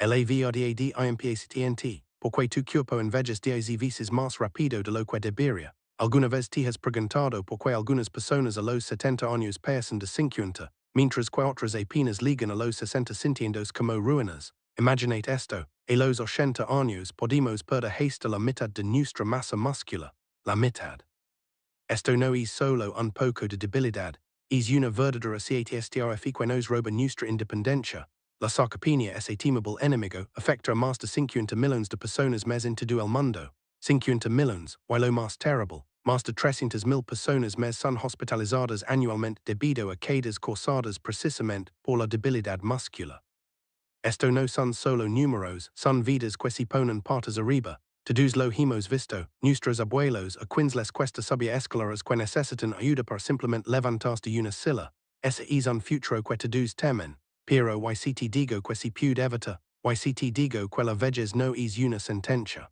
LAVRDAD IMPACTANTE, porque tu cuerpo envejas 10 veces más rápido de lo que debería. Alguna vez te has preguntado porque algunas personas a los 70 años pasan de 50, mientras que otras apenas llegan a los 60 sintiéndose como ruinas. Imaginate esto, a los 80 años podemos perder hasta la mitad de nuestra masa muscular, la mitad. Esto no es solo un poco de debilidad, es una verdadera catástrofe que nos roba nuestra independencia. La sarcopenia es temable enemigo, afecta a más de 50 millones de personas más en todo el mundo. 50 millones, y lo más terrible, más de 300,000 personas más son hospitalizadas anualmente debido a caídas causadas precisamente por la debilidad muscular. Esto no son solo números, son vidas que se ponen patas arriba. Todos lo hemos visto, nuestros abuelos a quienes les cuesta subir escaleras que necesitan ayuda para simplemente levantarse de una silla. Ese es un futuro que todos temen. Pero y si te digo que se puede evitar, y si te digo que la vejez no es una sentencia.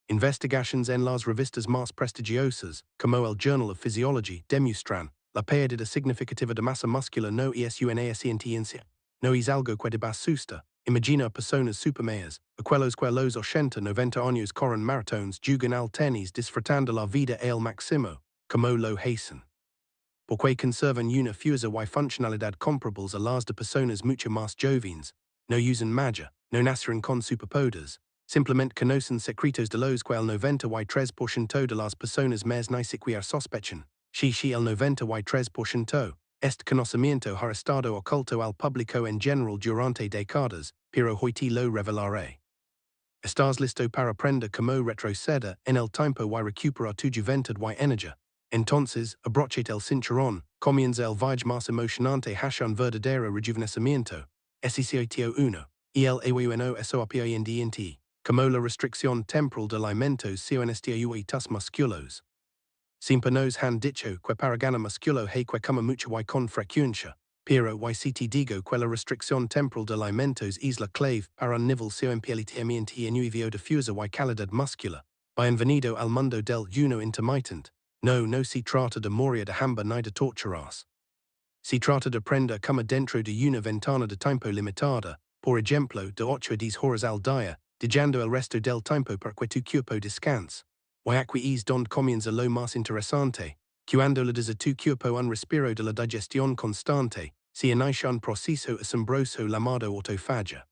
Investigaciones en las revistas más prestigiosas, como el Journal of Physiology, demuestran, la pérdida significativa de masa muscular no es una sentencia. No es algo que te asusta. Imagina personas supermayores, aquellos que a los 80-90 años corren maratones, jugan al tenis disfrutando la vida al máximo, como lo hacen. Porque conservan una fuerza y funcionalidad comparables a las de personas mucho más jóvenes, no usan magia, no nacen con superpoderes, simplemente conocen secretos de los que el 93% de las personas más ni siquiera sospechan. Si el 93%. Este conocimiento ha estado oculto al público en general durante décadas, pero hoy te lo revelaré. Estás listo para aprender cómo retroceder en el tiempo y recuperar tu juventud y energía. Entonces, abróchate el cinturón, comienza el viaje más emocionante hacia un verdadero rejuvenecimiento. Ejercicio 1. Y el años como la restricción temporal de alimentos se tus musculos. Siempre nos han dicho que para ganar musculo hay que comer mucho y con frecuencia, pero y si te digo que la restricción temporal de alimentos es la clave para un nivel empelitamiento nuevo de fuerza y calidad muscular. Bienvenido al mundo del ayuno intermitente. No se trata de morir de hambre ni de torturarse. Se trata de aprender a comer dentro de una ventana de tiempo limitada, por ejemplo, de 8 a 10 horas al día, dejando el resto del tiempo para que tu cuerpo descanse. Y aquí es donde comienza lo más interesante. Cuando le das a tu cuerpo un respiro de la digestión constante, se inicia un proceso asombroso llamado autofagia.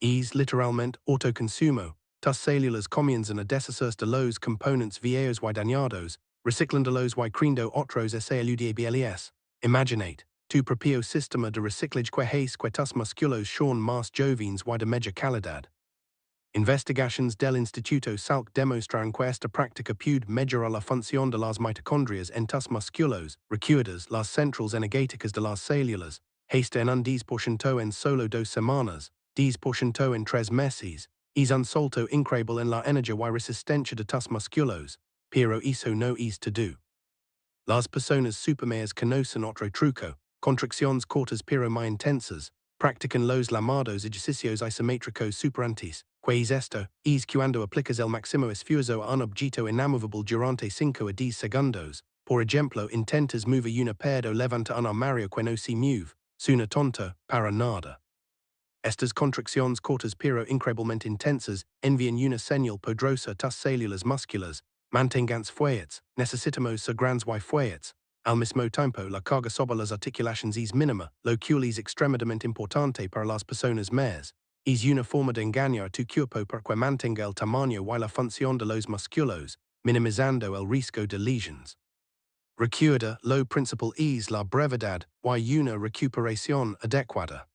Es literalmente autoconsumo. Tus células comienzan a deshacerse de los componentes viejos y dañados, reciclándolos y creando otros saludables. Imaginate, tu propio sistema de reciclaje que hace que tus músculos sean más jóvenes y de mejor calidad. Investigaciones del Instituto Salk demuestran que esta práctica puede mejorar la función de las mitocondrias en tus músculos, recuerdas las centrales energéticas de las células, hasta en un 10% en solo 2 semanas, 10% en 3 meses, es un salto increíble en la energía y resistencia de tus músculos, pero eso no es todo. Las personas supermayores conocen otro truco, contracciones cortas pero muy intensas, practican los llamados ejercicios isométricos superantes, que es esto, es cuando aplicas el máximo esfuerzo a un objeto inamovable durante 5 a 10 segundos, por ejemplo intentas mover una pared o levanta un armario que no se mueve, suena tonto, para nada. Estas contracciones cortas pero increíblemente intensas envían una señal poderosa a tus células musculares, manténganse fuertes, necesitamos ser grandes y fuertes. Al mismo tiempo, la carga sobre las articulaciones es mínima, lo cual es extremadamente importante para las personas mayores. Es una forma de engañar a tu cuerpo para que mantenga el tamaño y la función de los músculos, minimizando el riesgo de lesiones. Recuerda, lo principal es la brevedad y una recuperación adecuada.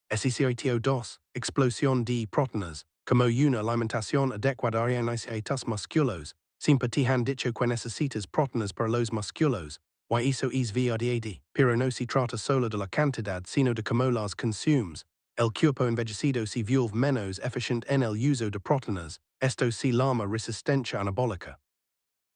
Ejercicio 2. Explosión de proteínas. Como una alimentación adecuada organiza tus músculos, siempre te han dicho que necesitas proteínas para los músculos, y eso es verdad, pero no se trata solo de la cantidad sino de cómo las consumes. El cuerpo envejecido se vuelve menos eficiente en el uso de proteínas, esto se llama resistencia anabólica.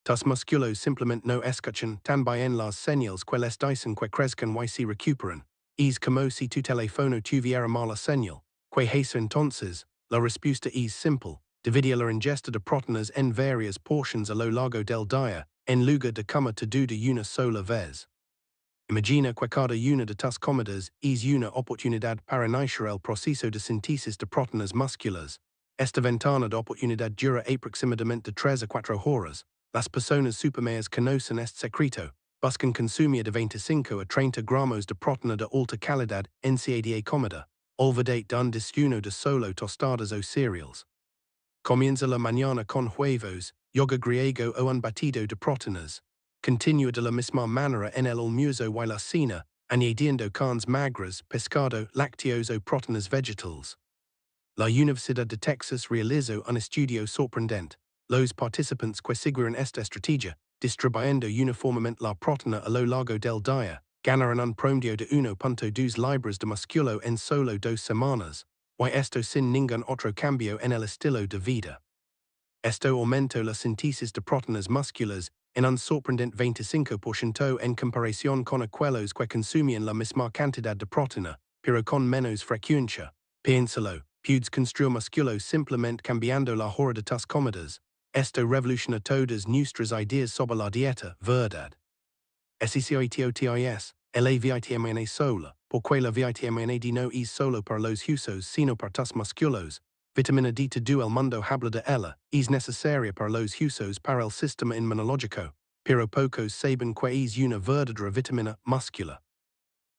Tus músculos simplemente no escuchan tan bien las señales que les dicen que crezcan y se recuperan. Es como si tu teléfono tuviera mala señal. ¿Qué hace entonces? La respuesta es simple. Divide la ingesta de proteínas en varias porciones a lo largo del día, en lugar de comer todo de una sola vez. Imagina que cada una de tus comidas es una oportunidad para iniciar el proceso de síntesis de proteínas musculares. Esta ventana de oportunidad dura aproximadamente 3 a 4 horas. Las personas supermayores conocen este secreto. Buscan consumir de 25 a 30 gramos de proteína de alta calidad en cada comida. Olvidate de un desayuno de solo tostadas o cereals. Comienza la mañana con huevos, yoga griego o un batido de proteínas. Continúa de la misma manera en el almuerzo y la cena, añadiendo carnes magras, pescado, lácteos o proteínas vegetales. La Universidad de Texas realizó un estudio sorprendente. Los participantes que siguieron esta estrategia, distribuyendo uniformemente la proteína a lo largo del día, ganaron un promedio de 1.2 libras de músculo en solo 2 semanas. Y esto sin ningún otro cambio en el estilo de vida. Esto aumentó la síntesis de proteínas musculares en un sorprendente 25% en comparación con aquellos que consumían la misma cantidad de proteína, pero con menos frecuencia. Piénsalo, puedes construir músculo simplemente cambiando la hora de tus comidas. Esto revoluciona todas nuestras ideas sobre la dieta, ¿verdad? SECITOTIS, la vitamina sola, porque la vitamina D no es solo para los huesos sino para tus músculos. Vitamina D todo el mundo habla de ella, es necesaria para los huesos para el sistema inmunológico, pero pocos saben que es una verdadera vitamina muscular.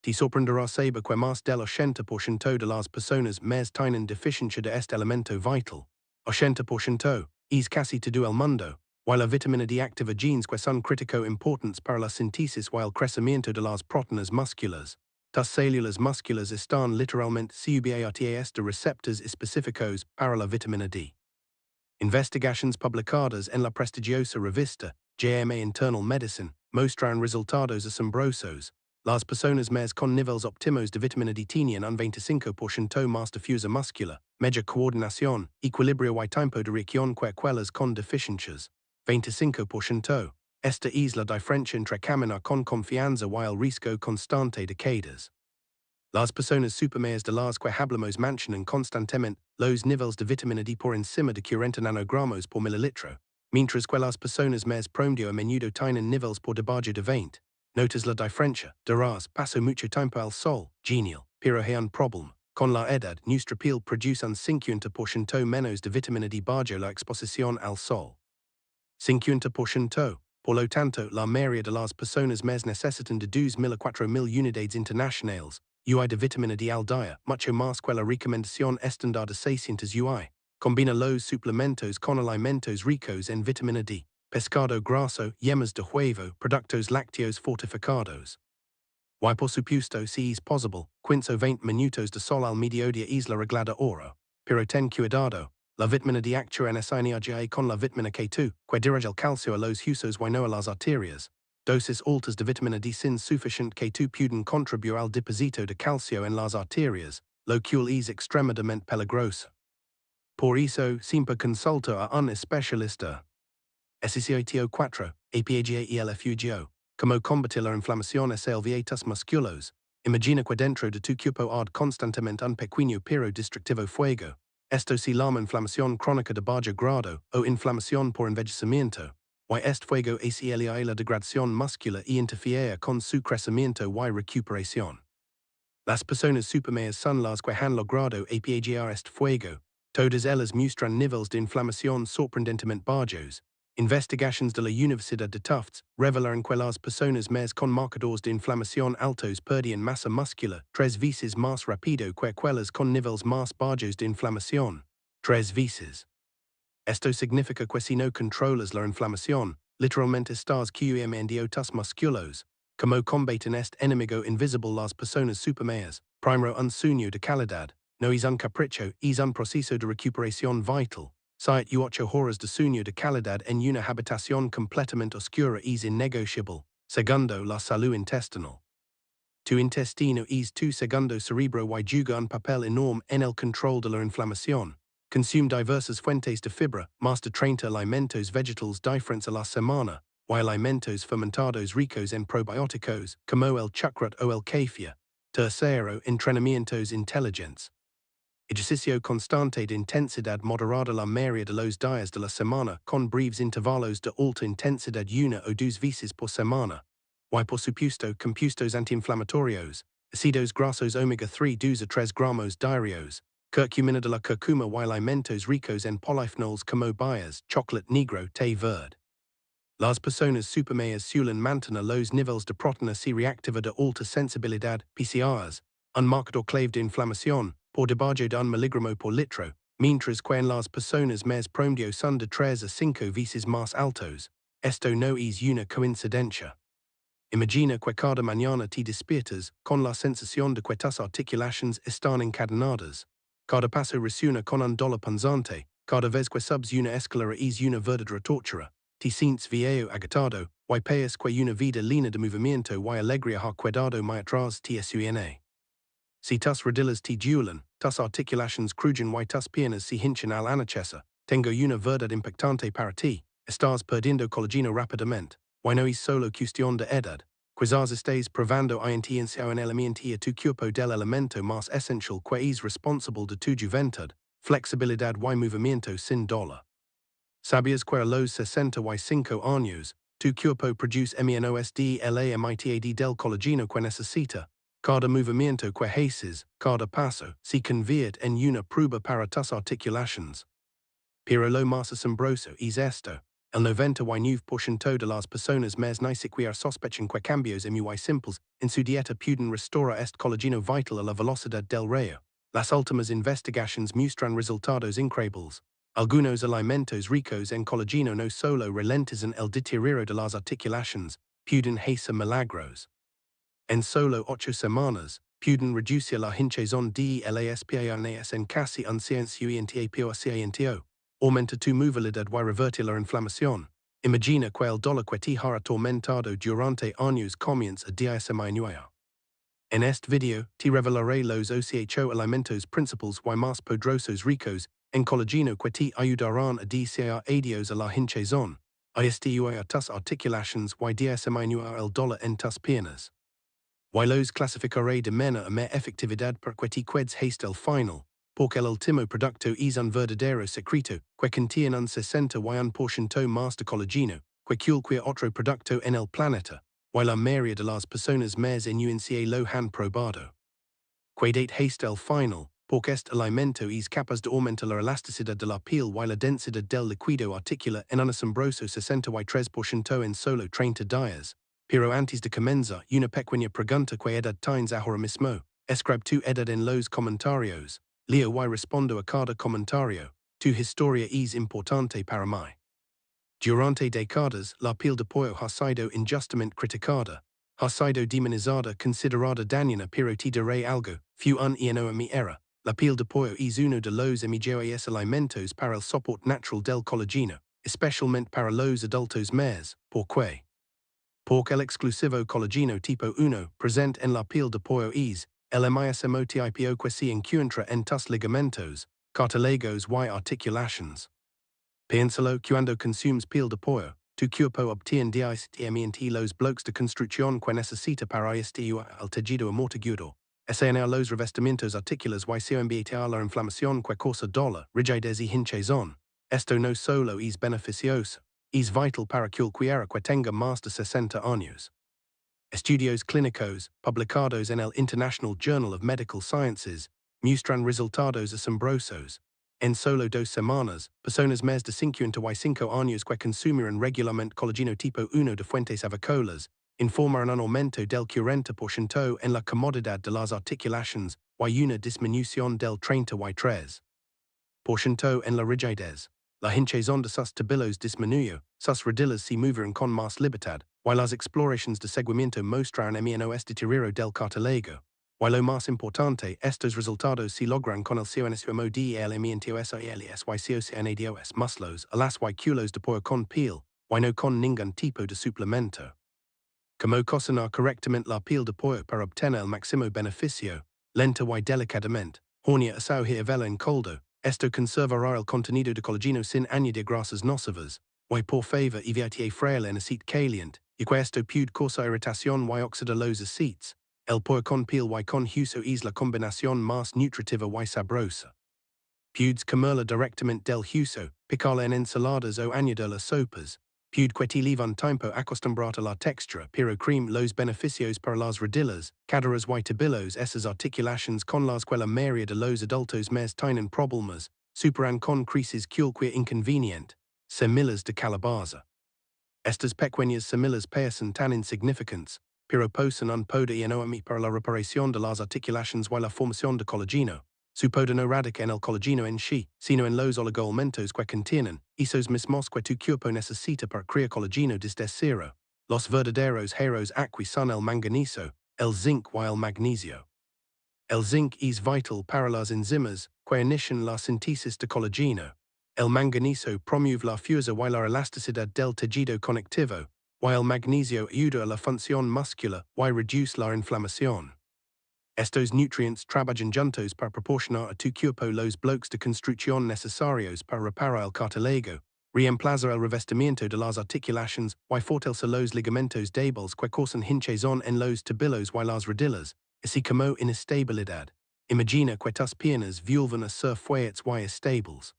Te sorprenderá saber que más del 80% de las personas más tienen deficiencia de este elemento vital. 80% es casi todo el mundo. While la vitamina D activa genes que son crítico importantes para la síntesis y el crecimiento de las proteínas musculares. Tus células musculares están literalmente subatas de receptores específicos para la vitamina D. Investigaciones publicadas en la prestigiosa revista JAMA Internal Medicine muestran resultados asombrosos. Las personas más con niveles óptimos de vitamina D tenían un 25% más de fuerza muscular, mejor coordinación, equilibrio y tiempo de reacción que aquellas con deficiencias. 25%. Esta es la diferencia entre caminar con confianza y el riesgo constante de caídas. Las personas supermayores de las que hablamos mencionan constantemente los niveles de vitamina D por encima de 40 nanogramos por mililitro, mientras que las personas más promedio a menudo tienen niveles por debajo de 20. Notas la diferencia, dirás, paso mucho tiempo al sol, genial, pero hay un problema. Con la edad, nuestra piel produce un 50% menos de vitamina D bajo la exposición al sol. 50%. Por lo tanto, la mayoría de las personas más necesitan de 2.000 a 4.000 unidades internacionales, UI de vitamina D al día, mucho más que la recomendación estándar de 600 UI. Combina los suplementos con alimentos ricos en vitamina D, pescado graso, yemas de huevo, productos lácteos fortificados. Y por supuesto, si es posible, 15 o 20 minutos de sol al mediodía es la regla de oro. Pero ten cuidado. La vitamina D actúa en sinergia con la vitamina K2, que dirige el calcio a los huesos y no a las arterias. Dosis altas de vitamina D sin suficient K2 pueden contribuir al depósito de calcio en las arterias, lo cual es extremadamente peligroso. Por eso, siempre consulta a un especialista. SECITO 4, APAGA y el FUGO. Como combatir la inflamación SLVA tus músculos. Imagina que dentro de tu cuerpo ad constantemente un pequeño pero destructivo fuego. Esto se llama inflamación crónica de bajo grado o inflamación por envejecimiento. Y este fuego acelerar la degradación muscular y interfiere con su crecimiento y recuperación. Las personas supermayores son las que han logrado apagar este fuego. Todas ellas muestran niveles de inflamación sorprendentemente bajos. Investigaciones de la Universidad de Tufts revelaron que las personas más con marcadores de inflamación altos perdían masa muscular 3 veces más rápido que aquellas con niveles más bajos de inflamación. 3 veces. Esto significa que si no controlas la inflamación, literalmente estás quemando tus músculos. Como combaten este enemigo invisible las personas supermayores, primero un sueño de calidad, no es un capricho, es un proceso de recuperación vital. 7 u 8 horas de sueño de calidad en una habitación completamente oscura es innegociable. Segundo, la salud intestinal. Tu intestino es tu segundo cerebro y juega un papel enorme en el control de la inflamación. Consume diversas fuentes de fibra, más de 30 alimentos vegetales diferentes a la semana, y alimentos fermentados ricos en probióticos, como el chocolate o el kefir. Tercero, entrenamientos inteligentes. Ejercicio constante de intensidad moderada la mayoría de los días de la semana, con breves intervalos de alta intensidad 1 o 2 veces por semana. y por supuesto compuestos anti-inflamatorios, acidos grasos omega-3 2 a 3 gramos diarios, curcumina de la curcuma y alimentos ricos en polyphenols como bayas, chocolate negro, té verde. Las personas supermayores suelen mantener los niveles de proteína C reactiva de alta sensibilidad, PCRs, un marcador clave de inflamación, por debajo de un miligramo por litro, mientras que en las personas más promedio son de 3 a 5 veces más altos. Esto no es una coincidencia. Imagina que cada mañana te despiertas con la sensación de que tus articulaciones están encadenadas. Cada paso resuena con un dolor punzante, cada vez que subes una escalera es una verdadera tortura. Te sientes viejo agotado, y peas que una vida llena de movimiento y alegría ha quedado muy atrás te suena. Si tus rodillas te duelen, tus articulaciones crujen y tus piernas se hinchan al anochecer, tengo una verdad impactante para ti, estás perdiendo colágeno rápidamente, y no es solo cuestión de edad. Quizás estés probando intención en elemento a tu cuerpo del elemento más esencial que es responsable de tu juventud, flexibilidad y movimiento sin dolor. Sabías que a los 65 años, tu cuerpo produce menos de la mitad del colágeno que necesita. Cada movimiento que haces, cada paso, se convierte en una prueba para tus articulaciones. Pero lo más asombroso es esto. El 99% de las personas más ni siquiera sospechan que cambios muy simples en su dieta pueden restaurar este colágeno vital a la velocidad del rayo. Las últimas investigaciones muestran resultados increíbles. Algunos alimentos ricos en colágeno no solo ralentizan el deterioro de las articulaciones, pueden hacer milagros. En solo 8 semanas, pueden reducir la hinchazón de las piernas en casi un 100%. Aumenta tu movilidad y revertir la inflamación. Imagina que el dolor que te ha atormentado durante años comienza a disminuir. En este video, te revelaré los 8 alimentos principales y más poderosos ricos en colágeno que te ayudarán a decir adiós a la hinchazón, a estirar tus articulaciones y disminuir el dolor en tus piernas. Y los clasificaré de menor a más efectividad porque te quedes hasta el final, porque el último producto es un verdadero secreto que contiene un 61% más de colágeno que cualquier otro producto en el planeta, y la mayoría de las personas más en UNCA lo han probado. Quédate hasta el final, porque este alimento es capaz de aumentar la elasticidad de la piel y la densidad del líquido articular en un asombroso 63% en solo 30 días. Pero antes de comenzar, una pequeña pregunta que edad tienes ahora mismo. Escribe tu edad en los comentarios. Leo y respondo a cada comentario. Tu historia es importante para mí. Durante décadas, la piel de pollo ha sido injustamente criticada. Ha sido demonizada, considerada dañina, pero te diré algo, fue un eno a mi era. La piel de pollo es uno de los mejores alimentos para el soporte natural del colágeno, especialmente para los adultos más. ¿Por qué? Porque el exclusivo colágeno tipo 1 presente en la piel de pollo es el mismo tipo que se encuentra en tus ligamentos, cartílagos y articulaciones. Piénsalo, cuando consumes piel de pollo, tu cuerpo obtiene diariamente los bloques de construcción que necesita para estirar el tejido amortiguador. Sanar los revestimientos articulares y combatir la inflamación que causa dolor, rigidez y hinchazón. Esto no solo es beneficioso, es vital para cualquiera que tenga más de 60 años. Estudios clínicos, publicados en el International Journal of Medical Sciences, muestran resultados asombrosos. En solo 2 semanas, personas más de 55 años que consumieron regularmente colágeno tipo 1 de fuentes avícolas, informaron un aumento del 40% en la comodidad de las articulaciones y una disminución del 33% en la rigidez. La hinchazón de sus tobillos disminuyó, sus rodillas se movieron con más libertad, y las exploraciones de seguimiento mostraron menos deterioro del cartílago. Y lo más importante, estos resultados se logran con el consumo de alimentos y muslos a las y kilos de pollo con piel, y no con ningún tipo de suplemento. Como cocinar correctamente la piel de pollo para obtener el máximo beneficio, lento y delicadamente, hornear asado y vela en caldo. Esto conservará el contenido de colágeno sin añadir grasas nocivas, y por favor evite freír en aceite caliente, y que esto puede causar irritación y oxidar los aceites. El pollo con piel y con hueso es la combinación más nutritiva y sabrosa. Puedes comerla directamente del hueso, picarla en ensaladas o añadirla a sopas. Pude queti levan tempo acostumbrata la textura, pero cream los beneficios para las rodillas, caderas whitebilos esas articulations con las quella maria de los adultos mes tienen problemas, superan con creases culquia inconvenient, semillas de calabaza. Estas pequeñas semillas parecen tan insignificants, pero posen un poder enorme para la reparación de las articulations y la formación de colágeno. Su poder no radica en el colágeno en sí, sino en los oligoelementos que contienen, esos mismos que tu cuerpo necesita para crear colágeno desde cero. Los verdaderos héroes aquí son el manganeso, el zinc y el magnesio. El zinc es vital para las enzimas que inician la síntesis de colágeno. El manganeso promueve la fuerza y la elasticidad del tejido conectivo, y el magnesio ayuda a la función muscular y reduce la inflamación. Estos nutrientes trabajan juntos para proporcionar a tu cuerpo los bloques de construcción necesarios para reparar el cartílago, reemplazar el revestimiento de las articulaciones y fortalecer los ligamentos débiles que causan hinchazón en los tobillos y las rodillas, así como inestabilidad. Imagina que tus piernas vuelvan a ser fuertes y estables.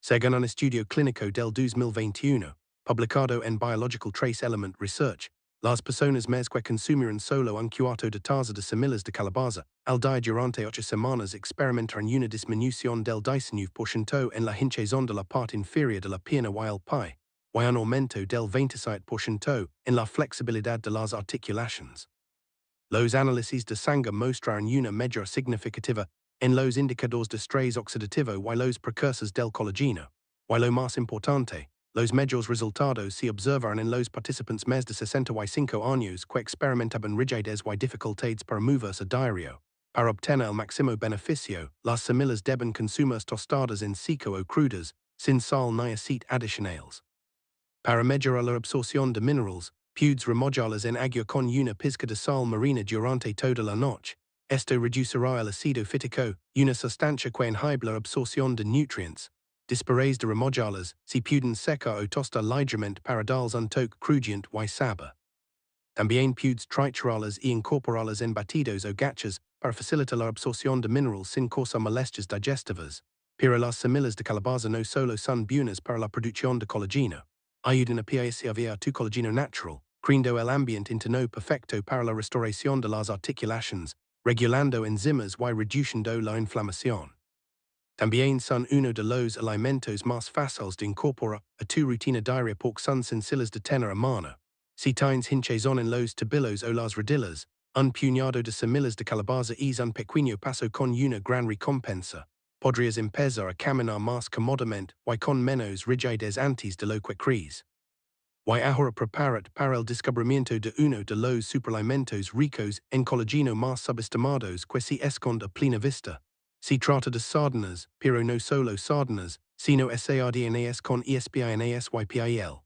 Según un estudio clínico del 2021, publicado en Biological Trace Element Research, las personas más que consumieron solo un cuarto de taza de semillas de calabaza al día durante 8 semanas experimentaron una disminución del 19% en la hinchazón de la parte inferior de la pierna y el pie, y un aumento del 27% en la flexibilidad de las articulaciones. Los análisis de sangre mostraron una mejora significativa en los indicadores de estrés oxidativo y los precursores del colágeno. Y lo más importante, los mejores resultados se observaron en los participantes más de 65 años que experimentaban rigidez y dificultades para moverse a diario. Para obtener el máximo beneficio, las semillas deben consumirse tostadas en seco o crudas, sin sal ni aceite adicionales. Para mejorar la absorción de minerales, puedes remojarlas en agua con una pizca de sal marina durante toda la noche. Esto reducirá el ácido fítico, una sustancia que inhibe la absorción de nutrientes. Después de remojarlas, se pueden secar o tostar ligeramente para darles un toque crujiente y sabor. También puedes triturarlas y incorporarlas en batidos o gachas para facilitar la absorción de minerales sin causar molestias digestivas. Pero las semillas de calabaza no solo son buenas para la producción de colágeno. Ayudan a preservar tu colágeno natural, creando el ambiente interno perfecto para la restauración de las articulaciones, regulando enzimas y reduciendo la inflamación. También son uno de los alimentos más fáciles de incorporar a tu rutina diaria porque son sencillos de tener a mano. Si tienes hinchazón en los tobillos o las rodillas, un puñado de semillas de calabaza es un pequeño paso con una gran recompensa. Podrías empezar a caminar más cómodamente y con menos rigidez antes de lo que crees. Y ahora prepárate para el descubrimiento de uno de los superalimentos ricos en colágeno más subestimados que se esconde a plena vista. Se trata de sardinas, pero no solo sardinas, sino sardinas con espinas y piel.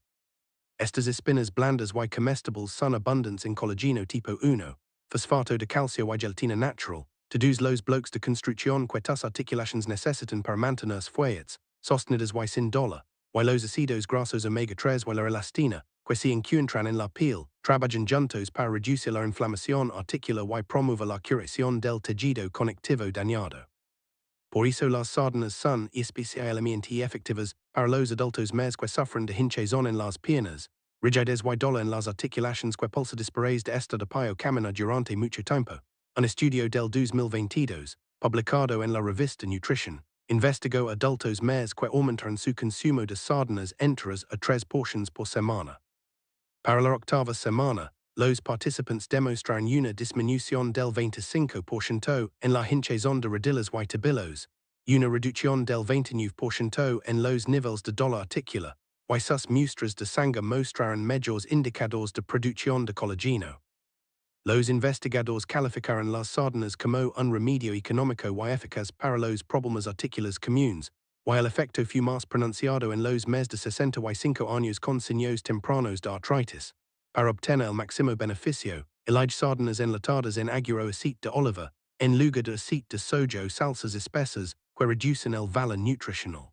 Estas espinas blandas y comestibles son abundantes en colágeno tipo 1, fosfato de calcio y gelatina natural, todos los bloques de construcción que tus articulaciones necesitan para mantenerse fuertes, sostenidas y sin dolor, y los ácidos grasos omega 3 y la elastina, que se encuentran en la piel, trabajan juntos para reducir la inflamación articular y promover la curación del tejido conectivo dañado. Por eso las sardinas son especialmente efectivas para los adultos más que sufren de hinchazón en las piernas, rigidez y dolor en las articulaciones que pulsa después de estar de pie o caminar durante mucho tiempo. Un estudio del 2022, publicado en la revista Nutrition, investigó adultos más que aumentaron su consumo de sardinas enteras a 3 porciones por semana. Para la octava semana, los participantes demostraron una disminución del 25% en la hinchazón de rodillas y tobillos, una reducción del 29% en los niveles de dolor articular, y sus muestras de sangre mostraron mayores indicadores de producción de colágeno. Los investigadores calificaron las sardinas como un remedio económico y eficaz para los problemas articulares comunes, y el efecto fue más pronunciado en los más de 65 años con signos tempranos de artritis. Para obtener el máximo beneficio, elige sardinas enlatadas en agua o aceite de oliva, en lugar de aceite de soja o salsas espesas que reducen el valor nutricional.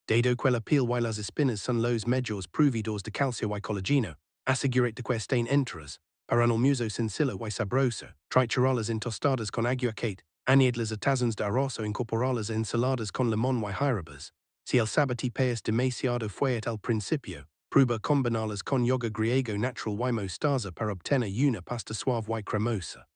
Dado que la piel y las espinas son los mayores proveedores de calcio y colágeno, asegúrate de que estén enteras. Para un almuerzo sencillo y sabroso, triturarlas en tostadas con aguacate, añadirlas a tazones de arroz o incorporarlas a ensaladas con limón y jarabe. Si el sabor te parece demasiado fuerte al principio, prueba combinalas con yoga griego natural y mostaza para obtener una pasta suave y cremosa.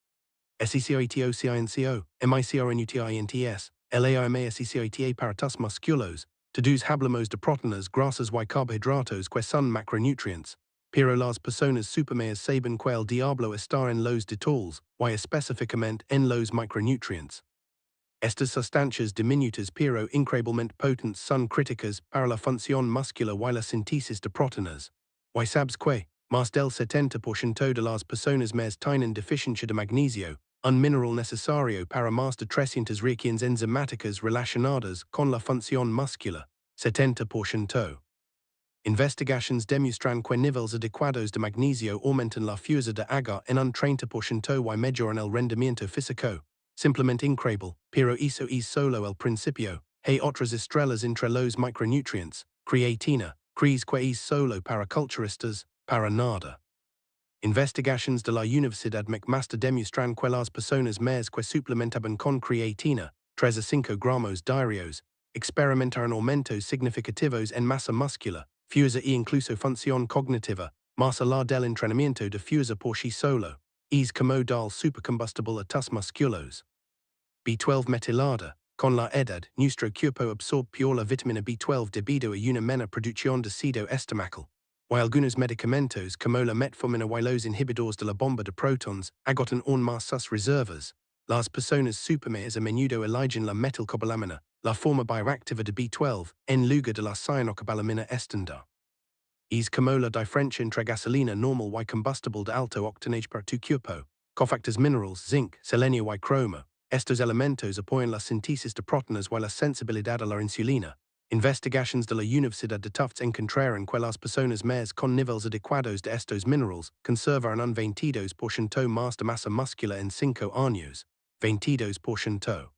SECOTOCINCO, MICRNUTINTS, LAIMASECOTA para tus musculos, todos hablamos de proteínas, grasas y carbohidratos que son macronutrientes, pero las personas supermayores saben que el diablo está en los detalles, y específicamente en los micronutrientes. Estas sustancias diminutas pero increíblemente potentes son críticas para la función muscular y la síntesis de proteínas. Y sabes que, más del 70% de las personas más tienen deficiencia de magnesio, un mineral necesario para más de 300 reacciones enzimáticas relacionadas con la función muscular, 70%. Investigations demuestran que niveles adecuados de magnesio aumentan la fuerza de agua en un 30% y mejoran el rendimiento físico. Simplemente increíble, pero eso es solo el principio. Hay otras estrellas entre los micronutrientes. Creatina, ¿crees que es solo para culturistas? Para nada. Investigations de la Universidad McMaster demuestran que las personas más que suplementaban con creatina, 3 a 5 gramos diarios, experimentaron aumentos significativos en masa muscular, fuerza e incluso función cognitiva, más allá del entrenamiento de fuerza por sí solo, es como dar supercombustible a tus musculos. B12 metilada, con la edad, nuestro cuerpo absorbe peor la vitamina B12 debido a una menor producción de ácido estomacal. Y algunos medicamentos como la metformina y los inhibidores de la bomba de prótons agotan aún más sus reservas. Las personas supermayores a menudo eligen la metilcobalamina, la forma bioactiva de B12, en lugar de la cianocobalamina estándar. Es como la diferencia entre gasolina normal y combustible de alto octanaje para tu cuerpo. Cofactors minerals, zinc, selenio y cromo. Estos elementos apoyan la síntesis de proteínas y la sensibilidad a la insulina. Investigations de la Universidad de Tufts encontraron que las personas más con niveles adecuados de estos minerals conservan un 22% más de masa muscular en 5 años. 22%.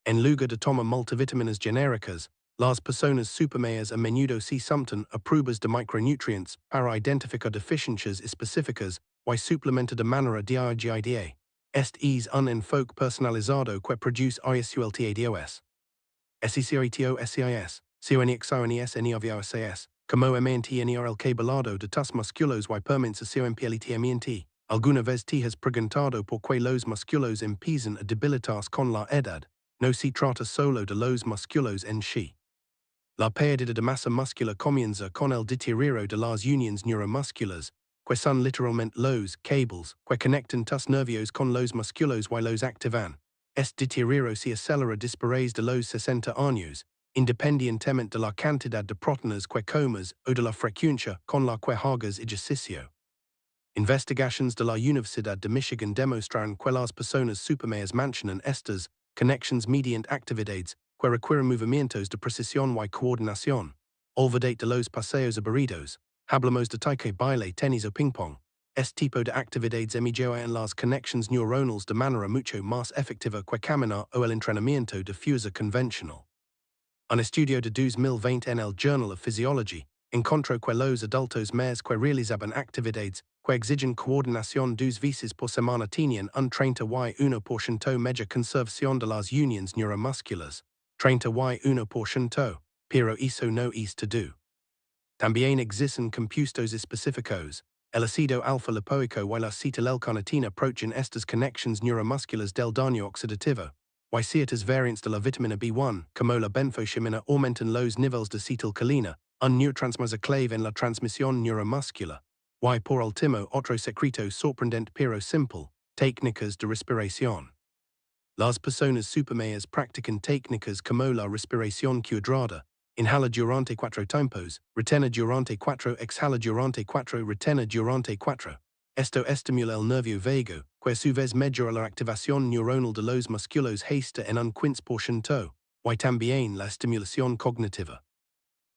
En lugar de tomar multivitaminas genéricas, las personas supermayores a menudo se someten a pruebas de micronutrientes para identificar deficiencias específicas y suplementar de manera dirigida. Este es un enfoque personalizado que produce resultados. SECRETOSCIS, CONEXONESNEOVIOSAS, como MANTNER el cabelado de tus musculos y permanece COMPLTMENT. Alguna vez te has preguntado por qué los músculos empiezan a debilitarse con la edad. No se trata solo de los músculos en sí. La pérdida de masa muscular comienza con el deterioro de las uniones neuromusculares, que son literalmente los cables que conectan tus nervios con los músculos y los activan. Este deterioro se acelera después de los 60 años, independientemente de la cantidad de proteínas que comas o de la frecuencia con la que hagas ejercicio. Investigations de la Universidad de Michigan demostraron que las personas supermayores mantienen estas conexiones mediante actividades que requieren movimientos de precisión y coordinación. Olvidate de los paseos aburridos. Hablamos de taiko, baile, tenis o ping-pong. Este tipo de actividades emigran en las conexiones neuronales de manera mucho más efectiva que caminar o el entrenamiento de fuerza convencional. Un estudio de 2020 en el Journal of Physiology encontró que los adultos más que realizaban actividades que exigen coordinación 2 veces por semana tenían un 31% mayor conservación de las uniones neuromusculares. 31%, pero eso no es todo. También existen compuestos específicos. El ácido alfa-lipoico y la acetilcarnitina aprovechan estas conexiones neuromusculares del daño oxidativo. Y ciertas variantes de la vitamina B1, como la benfotiamina, aumentan los niveles de acetilcolina, un neurotransmisor clave en la transmisión neuromuscular. Y por último, otro secreto sorprendente pero simple, técnicas de respiración. Las personas supermayores practican técnicas como la respiración cuadrada, inhala durante 4 tiempos, retena durante 4, exhala durante 4, retena durante 4. Esto estimula el nervio vago, que a su vez mejora la activación neuronal de los músculos hasta en un 15%, y también la estimulación cognitiva.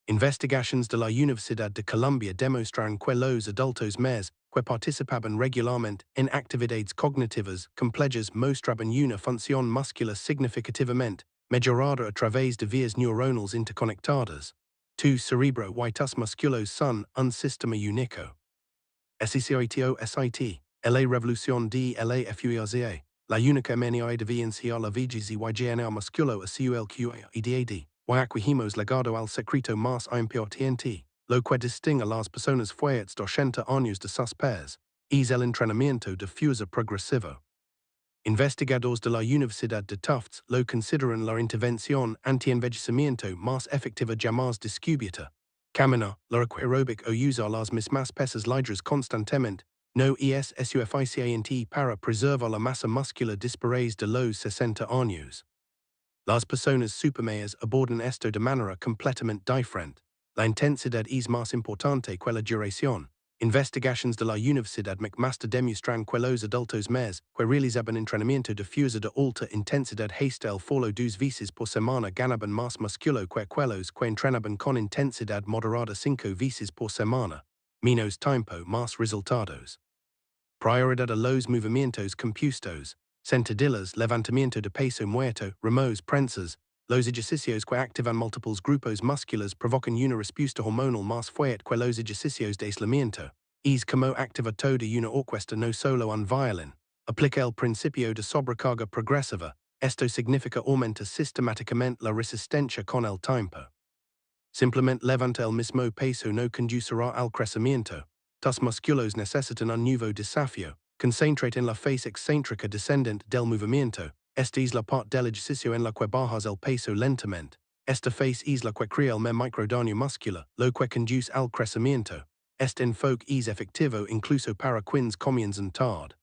Investigations de la Universidad de Columbia demostraron que los adultos más que participaban regularmente en actividades cognitivas complejas mostraban una función muscular significativamente mejorada a través de vías neuronales interconectadas. Tu cerebro y tus músculos son un sistema único. SECRETOSIT, la revolución de la FURZA, la única manera de vencer la vejez y ganar músculo es el QIDAD, y acogimos legado al secreto más importante. lo que distingue a las personas fuertes de 80 años de sus pares, es el entrenamiento difuso progresivo. Investigadores de la Universidad de Tufts lo consideran la intervención anti-envejecimiento más efectiva jamás descubierta. Caminar, la aeróbic o usar las mismas pesas ligeras constantemente, no es suficiente para preservar la masa muscular después de los 60 años. Las personas supermayores abordan esto de manera completamente diferente. La intensidad es más importante que la duración. Investigaciones de la Universidad McMaster demuestran que los adultos mayores que realizaban entrenamiento difuso de alta intensidad hasta el follow 2 veces por semana ganaban más músculo que aquellos que entrenaban con intensidad moderada 5 veces por semana. Menos tiempo, más resultados. Prioridad a los movimientos compuestos, sentadillas, levantamiento de peso muerto, remos, prensas, los ejercicios que activan múltiples grupos musculares provocan una respuesta hormonal más fuerte que los ejercicios de aislamiento. Es como activa toda una orquesta no solo un violín. Aplica el principio de sobrecarga progresiva. Esto significa aumenta sistemáticamente la resistencia con el tiempo. Simplemente levanta el mismo peso no conducirá al crecimiento. Tus músculos necesitan un nuevo desafío. Concentrate en la fase excéntrica descendente del movimiento. Esta es la parte del ejercicio en la que bajas el peso lentamente. Esta fase es la que crea el microdaño muscular, lo que conduce al crecimiento. Este enfoque es efectivo incluso para quienes comienzan tarde.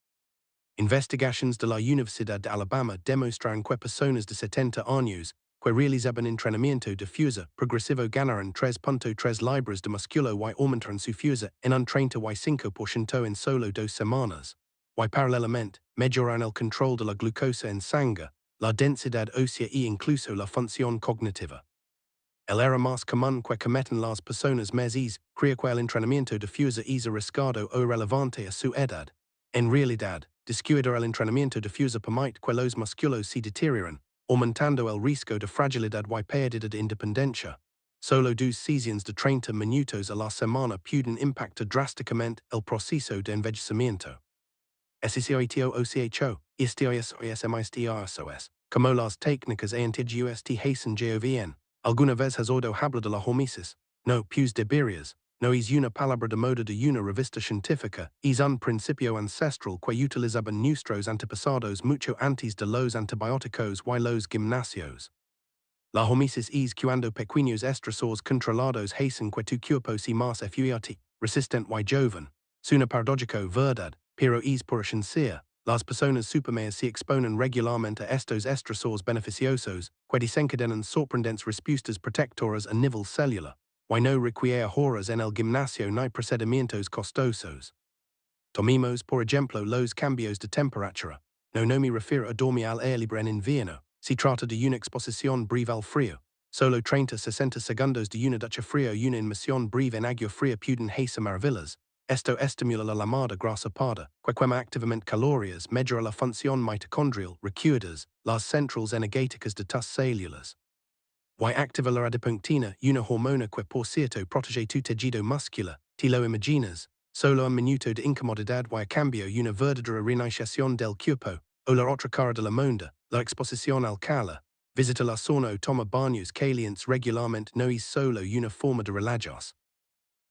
Investigaciones de la Universidad de Alabama demuestran que personas de 70 años que realizaban entrenamiento difuso progresivo ganaron 3.3 libras de músculo y aumentaron su fuerza en un 35% en solo 2 semanas. Y paralelamente, mejoraron el control de la glucosa en sangre, la densidad ósea e incluso la función cognitiva. El error más común que cometen las personas mayores cree que el entrenamiento difuso es arriesgado o relevante a su edad. En realidad, descuidar el entrenamiento difuso permite que los músculos se deterioren, aumentando el riesgo de fragilidad y pérdida de independencia. Solo 2 sesiones de 30 minutos a la semana pueden impactar drásticamente el proceso de envejecimiento. SCITO-OCHO, ISTISOSMISTRSOS, como las técnicas antiguas hacen Joven. ¿Alguna vez has oído hablar de la hormesis? No, pues deberías. No es una palabra de moda de una revista científica, es un principio ancestral que utilizaban nuestros antepasados mucho antes de los antibióticos y los gimnasios. La hormesis es cuando pequeños estresores controlados hacen que tu cuerpo sea más fuerte, resistente y joven. Suena paradójico, verdad, pero es por esencia. Las personas supermayores se exponen regularmente a estos estresores beneficiosos, que desencadenan sorprendentes respuestas protectoras a nivel celular. Y no requiere horas en el gimnasio ni procedimientos costosos. Tomemos, por ejemplo, los cambios de temperatura. No me refiero a dormir al aire libre en invierno. Se trata de una exposición breve al frío. Solo 30-60 segundos de una ducha fría o una inmersión breve en agua fría pueden hacer maravillas. Esto estimula la llamada grasa parda, que quema activamente calorías, mejora la función mitocondrial, recuerdas, las centrales energéticas de tus células. Y activa la adiponectina, una hormona que por cierto protege tu tejido muscular, te lo imaginas. Solo un minuto de incomodidad y a cambio una verdadera reiniciación del cuerpo, o la otra cara de la moneda, la exposición al calor. Visita la zona o toma baños calientes regularmente no es solo una forma de relajarse.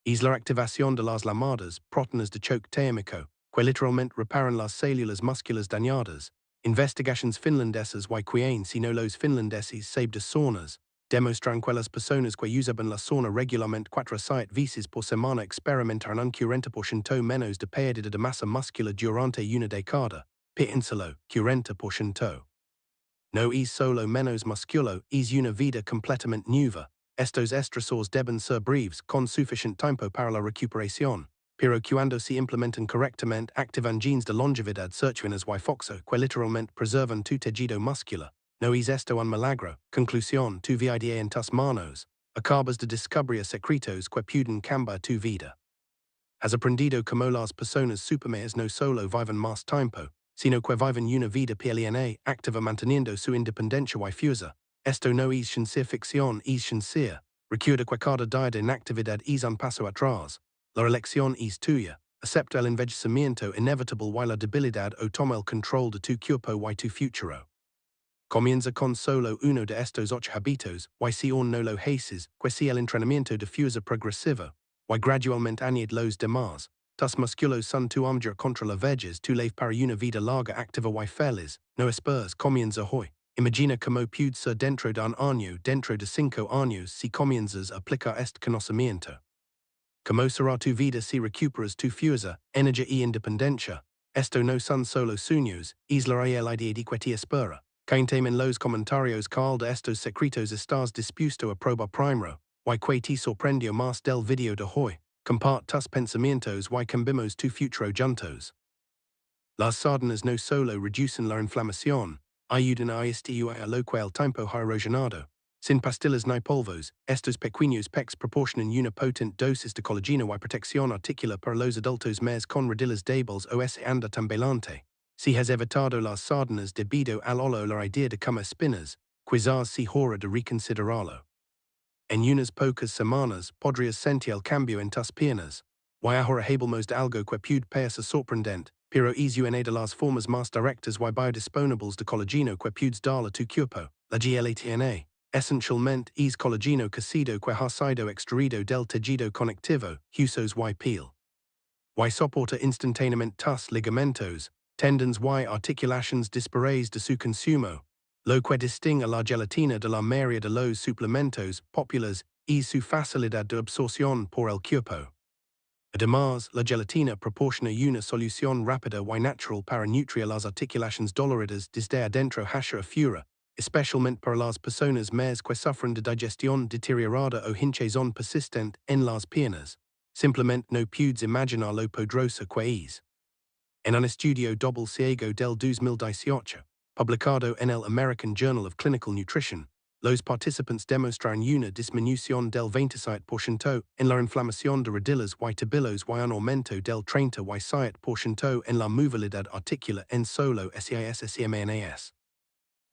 Es la activación de las llamadas proteínas de choque térmico, que literalmente reparan las células musculares dañadas. Investigaciones finlandesas y quien si no los finlandeses sabe de saunas, demuestran que las personas que usaban la sauna regularmente 4 veces por semana experimentaron un 40% menos de pérdida de masa muscular durante una década. Piénsalo, 40%. No es solo menos musculo, es una vida completamente nueva. Estos estresores deben ser breves, con suficiente tiempo para la recuperación. Pero cuando se implementan correctamente, activan genes de longevidad sirtuinas y foxo, que literalmente preservan tu tejido muscular. No es esto un milagro. Conclusión, tu vida en tus manos. Acabas de descubrir secretos que pueden cambiar tu vida. Has aprendido como las personas supermayores no solo viven más tiempo, sino que viven una vida plena, activa manteniendo su independencia y fuerza. Esto no es ciencia ficción, es ciencia. Recuerda que cada día de inactividad es un paso atrás. La elección es tuya. Acepta el envejecimiento inevitable y la debilidad o toma el control de tu cuerpo y tu futuro. Comienza con solo uno de estos 8 hábitos, y si aún no lo haces, que sea el entrenamiento difuso progresivo. y gradualmente añade los demás. Tas musculos son tu armadura contra la veges tu lave para una vida larga activa y feliz, no esperes comienza hoy. Imagina como puede ser dentro de un año, dentro de 5 años si comienzas a aplicar este conocimiento. Como será tu vida si recuperas tu fuerza, energía y independencia. Esto no son solo sueños, es la realidad que te espera. Caíntem en los comentarios cuál de estos secretos estás dispuesto a probar primero, y que te sorprendió más del video de hoy. Compart tus pensamientos y cambiemos tu futuro juntos. Las sardinas no solo reducen la inflamación, ayudan a estudiar a lo que el tiempo ha erosionado. Sin pastillas ni polvos, estos pequeños pecs proporcionan una potente dosis de colágeno y protección articular para los adultos más con rodillas débiles o se anda tambelante. Si has evitado las sardinas debido al olor la idea de comer spinas, quizás si hora de reconsiderarlo. En unas pocas semanas podrías sentir el cambio en tus piernas. Y ahora hablamos de algo que puede parecer sorprendente, pero es una de las formas más directas y biodisponibles de colágeno que puedes dar a tu cuerpo, la gelatina. Esencialmente es colágeno cocido que ha sido extraído del tejido conectivo, huesos y piel. Y soporta instantáneamente tus ligamentos, tendons y articulaciones después de su consumo. Lo que distingue a la gelatina de la mayoría de los suplementos populares es su facilidad de absorción por el cuerpo. Además, la gelatina proporciona una solución rápida y natural para nutrir las articulaciones doloridas desde adentro hacia afuera, especialmente para las personas más que sufren de digestión deteriorada o hinchazón persistente en las piernas. Simplemente no puedes imaginar lo poderosa que es. En un estudio double ciego del 2018, publicado en el American Journal of Clinical Nutrition, los participantes demostraron una disminución del 27% en la inflamación de rodillas y tobillos y un aumento del 37% en la movilidad articular en solo 6 semanas.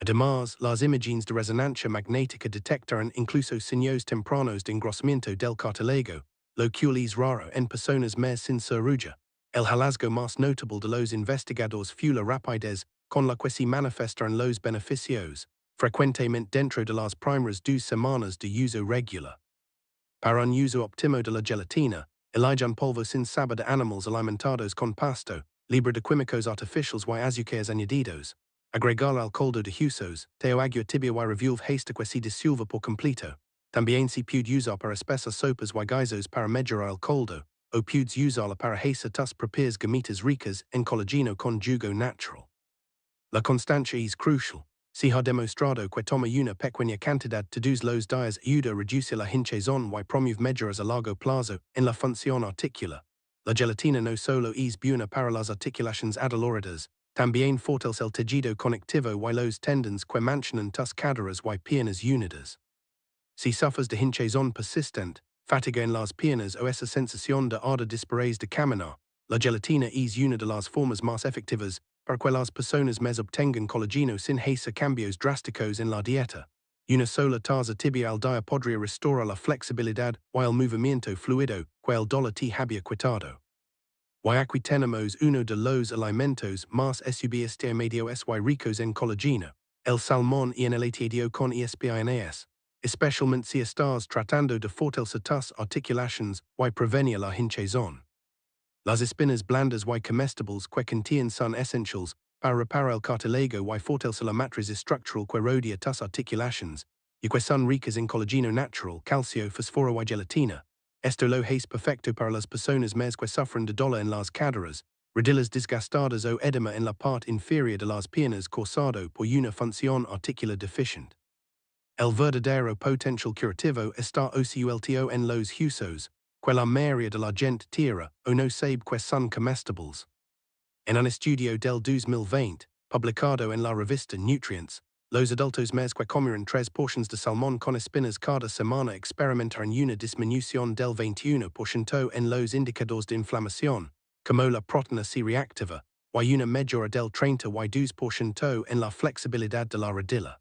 Además, las imágenes de resonancia magnética detectaron incluso signos tempranos de engrosamiento del cartílago, lo que es raro en personas más sin cirugía. El hallazgo más notable de los investigadores fue la rapidez con la que se manifestaron los beneficios, frecuentemente dentro de las primeras 2 semanas de uso regular. Para un uso óptimo de la gelatina, elige un polvo sin sabor de animales alimentados con pasto, libre de químicos artificiales y azúcares añadidos. Agregar al caldo de huesos, teo agua tibia y revuelve hasta que se disuelva por completo. También se puede usar para espesar sopas y guisos para mejorar el caldo, o puedes usarla para hacer tus propias gomitas ricas en colágeno con jugo natural. La constancia es crucial. Se ha demostrado que toma una pequeña cantidad todos los días ayuda a reducir la hinchazón y promueve mejoras a largo plazo en la función articular. La gelatina no solo es buena para las articulaciones adoloridas, también fortalece el tejido conectivo y los tendons que mantienen tus caderas y piernas unidas. Si sufres de hinchazón persistente, fatiga en las piernas o esa sensación de ardor después de caminar, la gelatina es una de las formas más efectivas para que las personas más obtengan colágeno sin hacer cambios drásticos en la dieta. Una sola taza tibia al día podría restaurar la flexibilidad y el movimiento fluido que el dolor te había quitado. Y aquí tenemos uno de los alimentos más subestimados y ricos en colágeno, el salmón y en el atidio con espinas. Especialmente si estás tratando de fortalecer tus articulaciones y prevenir la hinchazón. Las espinas blandas y comestibles que contienen son esenciales para reparar el cartílago y fortalecer la matriz estructural que rodea tus articulaciones, y que son ricas en colágeno natural, calcio, fósforo y gelatina. Esto lo es perfecto para las personas más que sufren de dolor en las caderas, rodillas desgastadas o edema en la parte inferior de las piernas causado por una función articular deficiente. El verdadero potencial curativo está oculto en los huesos, que la mayoría de la gente tira o no sabe que son comestibles. En un estudio del 2020, publicado en la revista Nutrients, los adultos más que comieron 3 porciones de salmón con espinas cada semana experimentaron una disminución del 21% en los indicadores de inflamación, como la proteína C reactiva, y una mejora del 32% en la flexibilidad de la rodilla.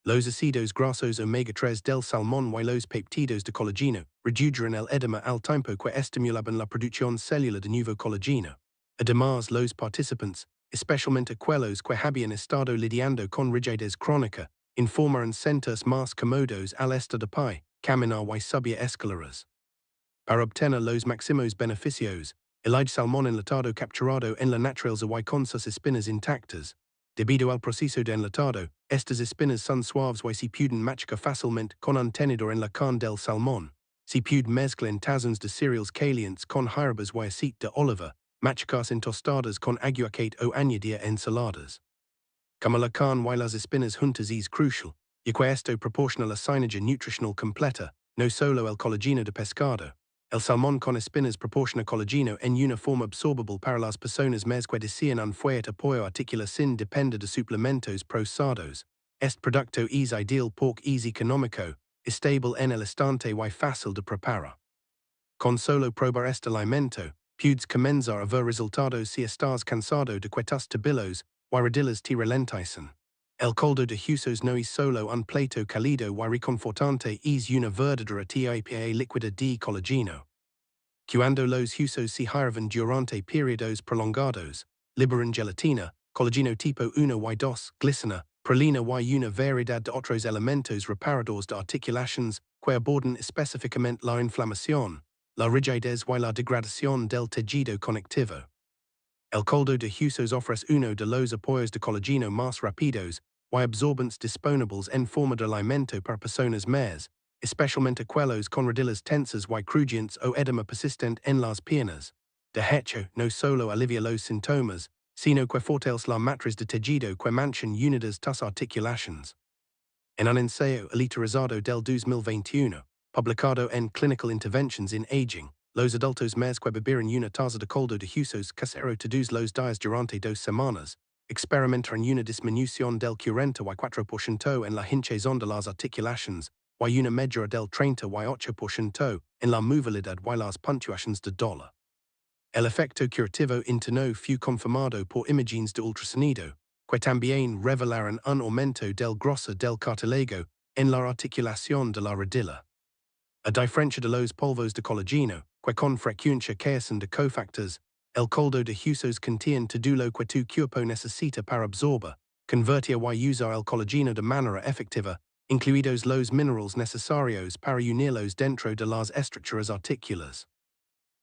Los ácidos grasos omega-3 del salmón y los péptidos de colágeno redujeron el edema al tiempo que estimulaban la producción celular de nuevo colágeno. Además, los participantes, especialmente aquellos que habían estado lidiando con rigidez crónica, informaron sentirse más cómodos al estar de pie, caminar y subir escaleras. Para obtener los máximos beneficios, el salmón enlatado capturado en la naturaleza y con sus espinas intactas. Debido al proceso de enlatado, estas espinas son suaves y se pueden machacar fácilmente con un tenedor en la carne del salmón. Se puede mezclar en tazons de cereals calientes con hierbas y aceite de oliva, machacarse en tostadas con aguacate o añadir a ensaladas. Como la carne y las espinas juntas es crucial, y que esto proporciona la synergia nutricional completa, no solo el colágeno de pescado. El salmón con espinas proporciona colágeno en una forma absorbable para las personas más que desean un fuerte apoyo articular sin depender de suplementos procesados. Este producto es ideal porque es económico, estable en el instante y fácil de preparar. Con solo probar este alimento, puedes comenzar a ver resultados si estás cansado de tus tabilos y rodillas te ralentizan. El caldo de huesos no es solo un plato cálido y reconfortante, es una verdadera terapia líquida de colágeno. Cuando los huesos se hierven durante periodos prolongados, liberan gelatina, colágeno tipo 1 y 2, glicina, prolina y una variedad de otros elementos reparadores de articulaciones que abordan específicamente la inflamación, la rigidez y la degradación del tejido conectivo. El caldo de huesos ofrece uno de los apoyos de colágeno más rápidos y absorbentes disponibles en forma de alimento para personas más, especialmente aquellos con rodillas tensas y crujientes o edema persistente en las piernas. De hecho, no solo alivia los síntomas, sino que fortalece la matriz de tejido que manchan unidas tus articulaciones. En un ensayo elitarizado del 2021, publicado en Clinical Interventions in Aging, los adultos más que bebieron una taza de caldo de huesos casero todos los días durante 2 semanas, experimentaron una disminución del 44% en la hinchazón de las articulaciones, y una mejora del 38% en la movilidad y las puntuaciones de dolor. El efecto curativo interno fue confirmado por imágenes de ultrasonido, que también revelaron un aumento del grosor del cartílago en la articulación de la rodilla. A diferencia de los polvos de colágeno, que con frecuencia carecen de cofactores, el caldo de huesos contiene todo lo que tu cuerpo necesita para absorber, convertir y usar el colágeno de manera efectiva, incluidos los minerales necesarios para unirlos dentro de las estructuras articulares.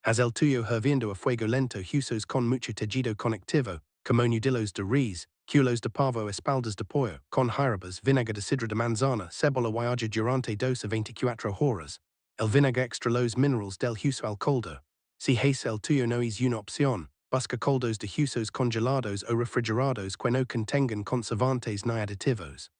Haz el tuyo hirviendo a fuego lento huesos con mucho tejido conectivo, como nudillos de res, culos de pavo, espaldas de pollo, con hierbas, vinagre de sidra de manzana, cebolla y ajo durante 2 a 24 horas. El vinagre extra los minerales del hueso al caldo. Si hace el tuyo no es una opción, busca caldos de huesos congelados o refrigerados que no contengan conservantes ni aditivos.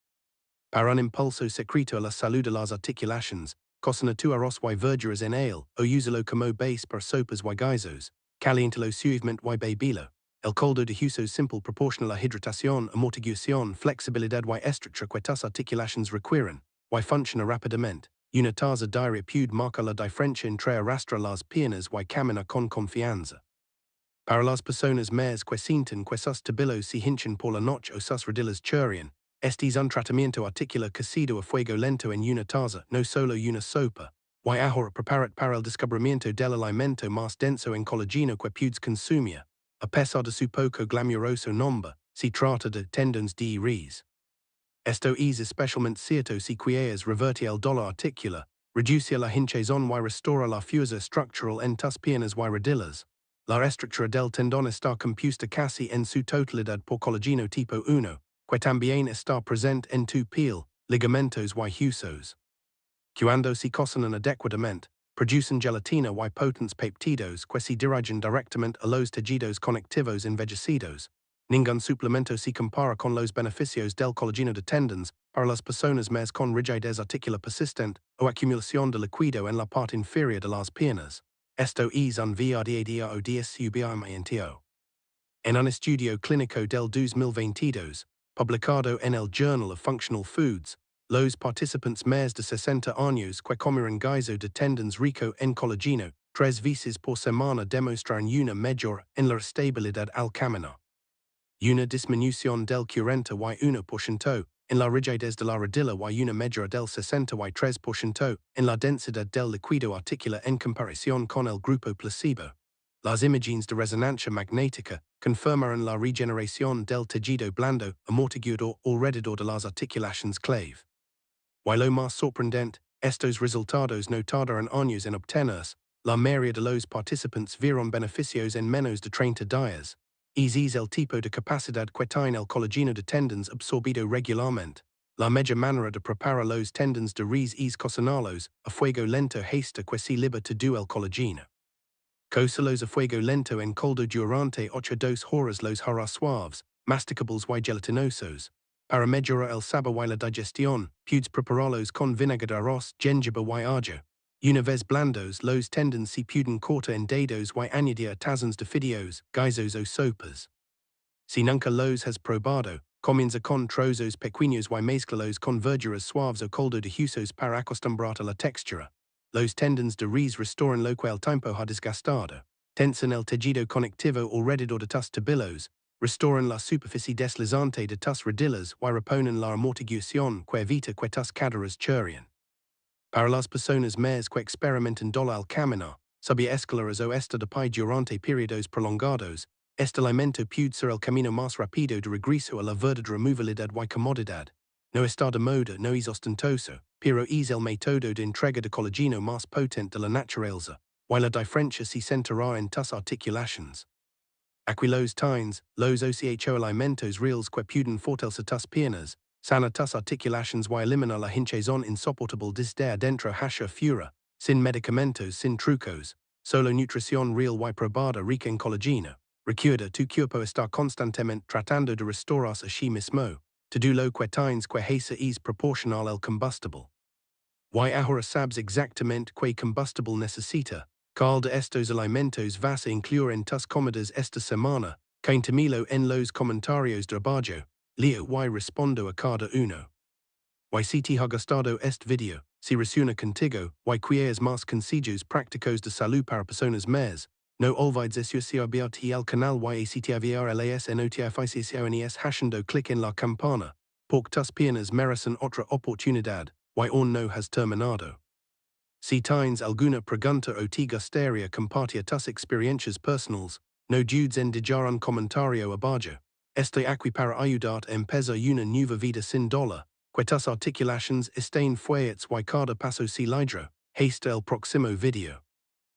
Para un impulso secreto a la salud de las articulaciones, cocina tu arroz y verduras en él, o úsalo como base para sopas y guisos, caliéntalo suavemente y bebilo. El caldo de huesos simple proporciona la hidratación, amortiguación, flexibilidad y estructura que tus articulaciones requieren, y funciona rápidamente. Una taza diaria puede marcar la diferencia entre arrastrar las piernas y caminar con confianza. Para las personas más que sienten que sus tabilos se hinchan por la noche o sus rodillas chirrian, este es un tratamiento articular cocido a fuego lento en una taza, no solo una sopa. Y ahora preparat para el descubrimiento del alimento más denso en colágeno que puedes consumir. A pesar de su poco glamuroso nombre, se trata de tendons de res. Esto es especialmente cierto si quieres revertir el dolor articular, reducir la hinchazón y restaurar la fuerza estructural en tus piernas y rodillas. La estructura del tendón está compuesta casi en su totalidad por colágeno tipo 1, que también está presente en tu piel, ligamentos y huesos. Cuando se cocinan adecuadamente, producen gelatina y potentes péptidos que se dirigen directamente a los tejidos conectivos envejecidos. Ningún suplemento se compara con los beneficios del colágeno de tendons para las personas más con rigidez articular persistente o acumulación de líquido en la parte inferior de las piernas. Esto es un verdadero descubrimiento. En un estudio clínico del 2022, publicado en el Journal of Functional Foods, los participantes más de 60 años que comieron guiso de tendons rico en colágeno 3 veces por semana demostraron una mejora en la estabilidad al caminar. Una disminución del 41% en la rigidez de la rodilla y una mejora del 63% en la densidad del líquido articular en comparación con el grupo placebo. Las imágenes de resonancia magnética confirmaron la regeneración del tejido blando amortiguado alrededor de las articulaciones clave. Y lo más sorprendente, estos resultados no tardaron años en obtenerse, la mayoría de los participantes vieron beneficios en menos de 30 días. Es el tipo de capacidad que tiene el colágeno de tendons absorbido regularmente. La mejor manera de preparar los tendons de res es cocinarlos a fuego lento hasta que se libera el colágeno. Cócelos a fuego lento en caldo durante 8 horas los hará suaves, masticables y gelatinosos. Para mejorar el sabor y la digestión, puedes prepararlos con vinagre de arroz, jengibre y ajo. Una vez blandos, los tendons se pueden cortar en dedos y añadir a tazas de fideos, guisos o sopas. Si nunca los has probado, comienza con trozos pequeños y mezclalos con verduras suaves o caldo de huesos para acostumbrar a la textura. Los tendons de res restauran lo que el tiempo ha desgastado. Tensan el tejido conectivo alrededor de tus tabillos, restauran la superficie deslizante de tus rodillas y reponen la amortiguación que evita que tus caderas chirrien. Para las personas más que experimentan dolor al caminar, subir escaleras o este de pie durante periodos prolongados, este alimento puede ser el camino más rápido de regreso a la verdadera movilidad y comodidad. No está de moda, no es ostentoso, pero es el método de entrega de colágeno más potente de la naturaleza, y la diferencia se sentirá en tus articulaciones. Aquí los tines, los ocho alimentos reales que pueden fortalecer tus piernas, sana tus articulaciones y eliminar la hinchazón insoportable desde adentro hacia fuera, sin medicamentos, sin trucos, solo nutrición real y probada rica en colágeno. Recuerda, tu cuerpo está constantemente tratando de restaurarse a sí mismo, todo lo que tienes que hacer es proporcional el combustible. Y ahora sabes exactamente qué combustible necesita. ¿Cuál de estos alimentos vas a incluir en tus comidas esta semana? Cuéntamelo en los comentarios de abajo. Leo y respondo a cada uno. Y si te ha gustado este video, si resuena contigo, y quieres más consejos prácticos de salud para personas más, no olvides suscribirte al canal y activar las notificaciones haciendo clic en la campana, porque tus piernas merecen otra oportunidad, y aún no has terminado. Si tienes alguna pregunta o te gustaría compartir tus experiencias personales, no dudes en dejar un comentario abajo. Estoy aquí para ayudarte a empezar una nueva vida sin dolor, que tus articulaciones estén fuertes y cada paso se lidero. Hasta el próximo video.